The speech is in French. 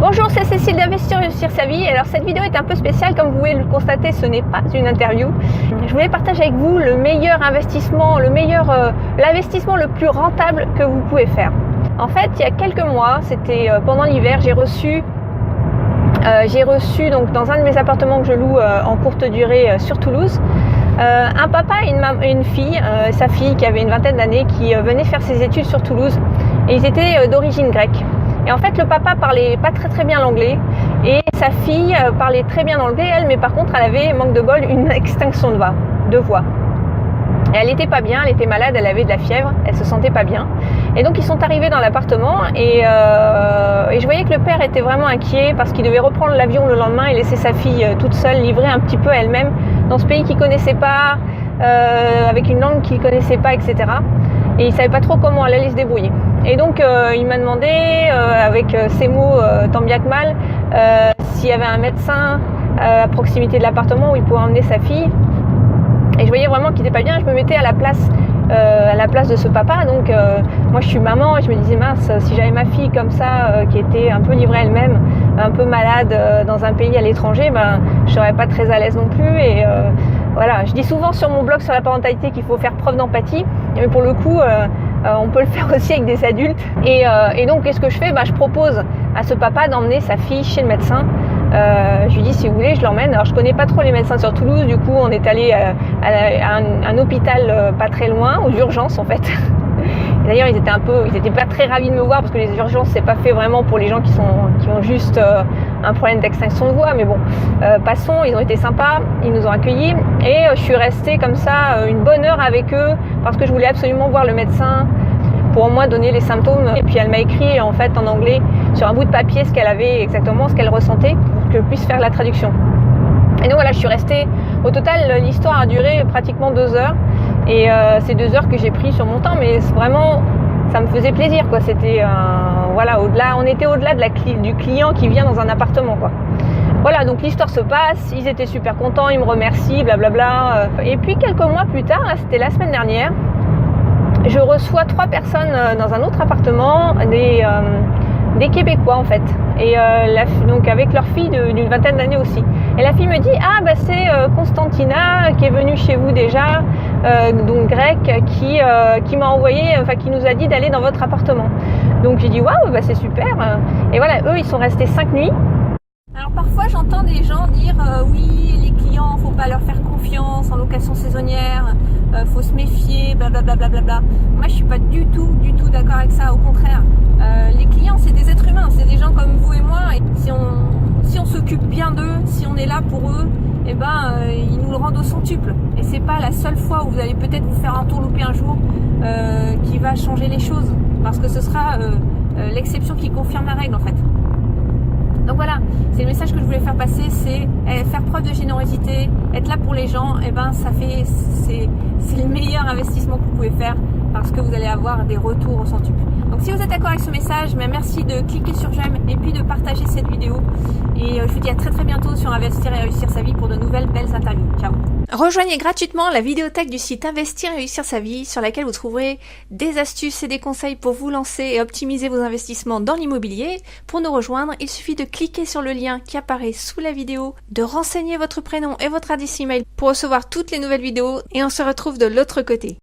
Bonjour, c'est Cécile d'Investir Réussir sa vie. Alors cette vidéo est un peu spéciale, comme vous pouvez le constater, ce n'est pas une interview. Je voulais partager avec vous le meilleur investissement, l'investissement le plus rentable que vous pouvez faire. En fait, il y a quelques mois, c'était pendant l'hiver, j'ai reçu donc dans un de mes appartements que je loue en courte durée sur Toulouse, un papa et une fille, sa fille qui avait une vingtaine d'années, qui venait faire ses études sur Toulouse, et ils étaient d'origine grecque. Et en fait, le papa parlait pas très bien l'anglais et sa fille parlait très bien l'anglais, elle, mais par contre, elle avait, manque de bol, une extinction de voix. Et elle était pas bien, elle était malade, elle avait de la fièvre, elle se sentait pas bien. Et donc, ils sont arrivés dans l'appartement et je voyais que le père était vraiment inquiet parce qu'il devait reprendre l'avion le lendemain et laisser sa fille toute seule, livrée un petit peu à elle-même dans ce pays qu'il connaissait pas, avec une langue qu'il connaissait pas, etc. Et il savait pas trop comment elle allait se débrouiller. Et donc il m'a demandé, avec ses mots tant bien que mal, s'il y avait un médecin à proximité de l'appartement où il pouvait emmener sa fille. Et je voyais vraiment qu'il n'était pas bien. Je me mettais à la place de ce papa. Donc moi je suis maman et je me disais mince, si j'avais ma fille comme ça, qui était un peu livrée elle-même, un peu malade dans un pays à l'étranger, je serais pas très à l'aise non plus. Et voilà, je dis souvent sur mon blog sur la parentalité qu'il faut faire preuve d'empathie, mais pour le coup on peut le faire aussi avec des adultes. Et donc qu'est-ce que je fais ? Je propose à ce papa d'emmener sa fille chez le médecin. Je lui dis si vous voulez je l'emmène. Alors je connais pas trop les médecins sur Toulouse, du coup on est allé à un hôpital pas très loin, aux urgences en fait. Et d'ailleurs ils étaient pas très ravis de me voir parce que les urgences c'est pas fait vraiment pour les gens qui ont juste un problème d'extinction de voix, mais bon, passons, ils ont été sympas, ils nous ont accueillis et je suis restée comme ça une bonne heure avec eux parce que je voulais absolument voir le médecin pour au moins donner les symptômes. Et puis elle m'a écrit en fait en anglais sur un bout de papier ce qu'elle avait exactement, ce qu'elle ressentait pour que je puisse faire la traduction. Et donc voilà, je suis restée, au total l'histoire a duré pratiquement 2 heures et c'est 2 heures que j'ai pris sur mon temps, mais vraiment ça me faisait plaisir quoi. C'était voilà, on était au-delà du client qui vient dans un appartement quoi. Voilà, donc l'histoire se passe, ils étaient super contents, ils me remercient, blablabla. Et puis quelques mois plus tard, là, c'était la semaine dernière, je reçois 3 personnes dans un autre appartement, des Québécois en fait, et donc avec leur fille d'une vingtaine d'années aussi. Et la fille me dit c'est Constantina qui est venue chez vous déjà, donc grecque, qui m'a envoyé, qui nous a dit d'aller dans votre appartement. Donc j'ai dit waouh, c'est super. Et voilà, eux ils sont restés 5 nuits. Alors parfois j'entends des gens dire oui, les clients faut pas leur faire confiance en location saisonnière, faut se méfier, blablabla. Moi je suis pas du tout d'accord avec ça, au contraire. Les clients c'est des êtres humains, c'est des gens comme vous et moi, et si on s'occupe bien d'eux, si on est là pour eux, ils nous le rendent au centuple. Et c'est pas la seule fois où vous allez peut-être vous faire entourlouper un jour qui va changer les choses, parce que ce sera l'exception qui confirme la règle en fait. Donc voilà, c'est le message que je voulais faire passer, c'est faire preuve de générosité, être là pour les gens, c'est le meilleur investissement que vous pouvez faire parce que vous allez avoir des retours au centuple. Donc si vous êtes d'accord avec ce message, merci de cliquer sur j'aime et puis de partager cette vidéo. Et je vous dis à très bientôt sur Investir et Réussir sa vie pour de nouvelles belles interviews. Ciao. Rejoignez gratuitement la vidéothèque du site Investir et Réussir sa vie sur laquelle vous trouverez des astuces et des conseils pour vous lancer et optimiser vos investissements dans l'immobilier. Pour nous rejoindre, il suffit de cliquer sur le lien qui apparaît sous la vidéo, de renseigner votre prénom et votre adresse email pour recevoir toutes les nouvelles vidéos et on se retrouve de l'autre côté.